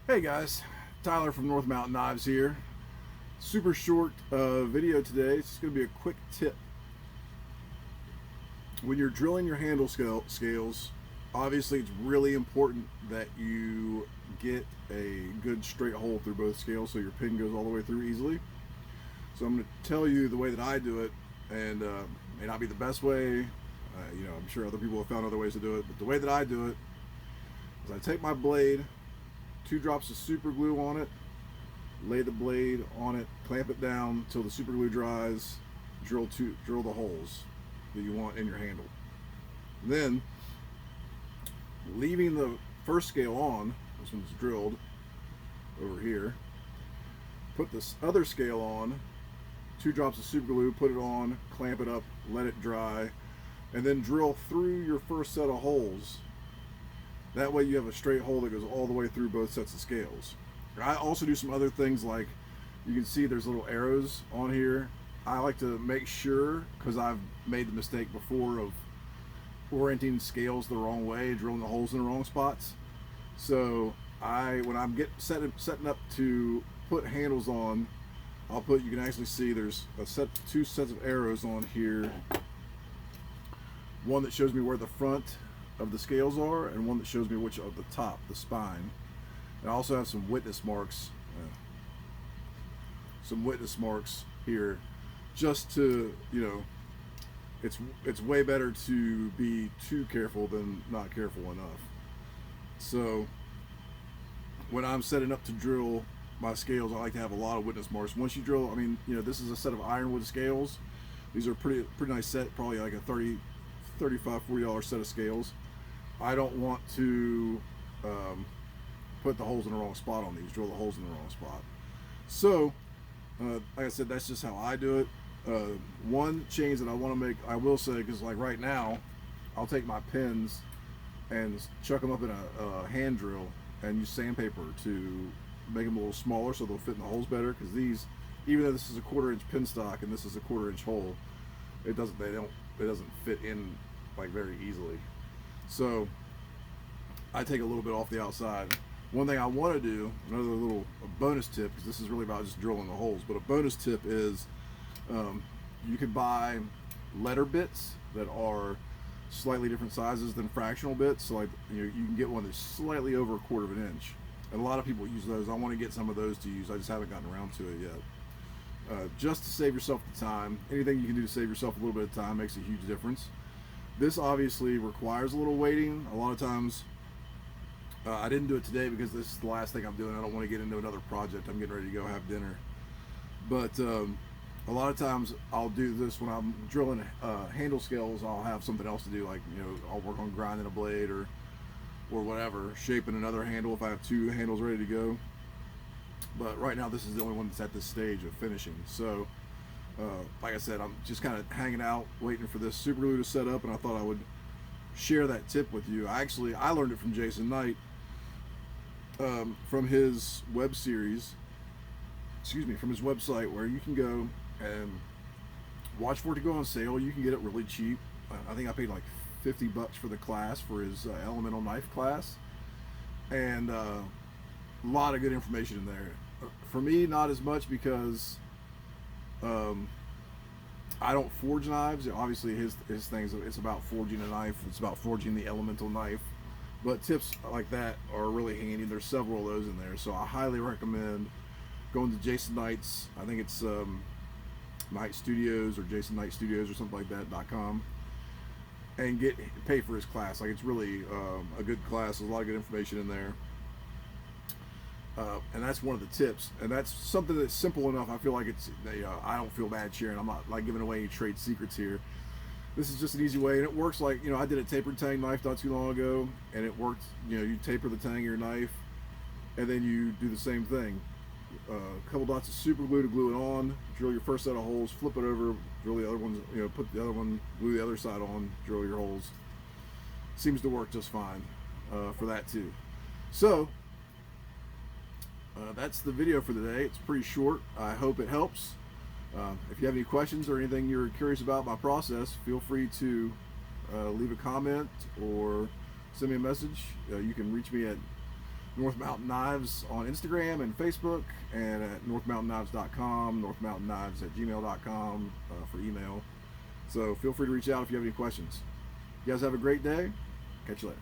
Hey guys, Tyler from North Mountain Knives here. Super short video today. It's just going to be a quick tip. When you're drilling your handle scales, obviously it's really important that you get a good straight hole through both scales so your pin goes all the way through easily. So I'm going to tell you the way that I do it, and may not be the best way. I'm sure other people have found other ways to do it, but the way that I do it is I take my blade, 2 drops of super glue on it, lay the blade on it, clamp it down until the super glue dries, drill the holes that you want in your handle. Then, leaving the first scale on, this one's drilled over here, put this other scale on, 2 drops of super glue, put it on, clamp it up, let it dry, and then drill through your first set of holes. That way you have a straight hole that goes all the way through both sets of scales. I also do some other things, like you can see there's little arrows on here. I like to make sure, because I've made the mistake before of orienting scales the wrong way, drilling the holes in the wrong spots. So when I'm setting up to put handles on, you can actually see there's two sets of arrows on here. One that shows me where the front of the scales are, and one that shows me which of the top, the spine. And I also have some witness marks here, just to, it's way better to be too careful than not careful enough. So when I'm setting up to drill my scales, I like to have a lot of witness marks. Once you drill, this is a set of ironwood scales. These are pretty nice set, probably like a $35, $40 set of scales. I don't want to put the holes in the wrong spot on these, drill the holes in the wrong spot. So, like I said, that's just how I do it. One change that I want to make, I will say, because like right now, I'll take my pins and chuck them up in a hand drill and use sandpaper to make them a little smaller so they'll fit in the holes better. Because these, even though this is a 1/4 inch pin stock and this is a 1/4 inch hole, it doesn't fit in like very easily. So I take a little bit off the outside. One thing I want to do, another little bonus tip, because this is really about just drilling the holes, but a bonus tip is you could buy letter bits that are slightly different sizes than fractional bits. So like you can get one that's slightly over a 1/4 inch, and a lot of people use those. I want to get some of those to use. I just haven't gotten around to it yet. Just to save yourself the time. Anything you can do to save yourself a little bit of time makes a huge difference. This obviously requires a little waiting. A lot of times, I didn't do it today because this is the last thing I'm doing. I don't want to get into another project. I'm getting ready to go have dinner. But a lot of times I'll do this when I'm drilling handle scales. I'll have something else to do, like I'll work on grinding a blade or whatever, shaping another handle if I have 2 handles ready to go. But right now this is the only one that's at this stage of finishing. So like I said, I'm just kind of hanging out, waiting for this super glue to set up, and I thought I would share that tip with you. I learned it from Jason Knight, from his from his website, where you can go and watch for it to go on sale. You can get it really cheap. I think I paid like $50 for the class, for his elemental knife class, and a lot of good information in there. For me, not as much, because I don't forge knives. Obviously his things, it's about forging a knife, it's about forging the elemental knife, but tips like that are really handy. There's several of those in there, so I highly recommend going to Jason Knight's, I think it's Knight Studios or Jason Knight Studios or something like that.com, and pay for his class. Like, it's really a good class. There's a lot of good information in there. And that's one of the tips, and that's something that's simple enough. I feel like I don't feel bad sharing. I'm not like giving away any trade secrets here. This is just an easy way, and it works. Like, I did a tapered tang knife not too long ago, and it worked. You taper the tang of your knife, and then you do the same thing. A couple dots of super glue to glue it on, drill your first set of holes, flip it over, drill the other ones, put the other one, glue the other side on, drill your holes. Seems to work just fine for that too. So that's the video for today. It's pretty short. I hope it helps. If you have any questions or anything you're curious about my process, feel free to leave a comment or send me a message. You can reach me at North Mountain Knives on Instagram and Facebook, and at northmountainKnives.com, northmountainKnives@gmail.com for email. So feel free to reach out if you have any questions. You guys have a great day. Catch you later.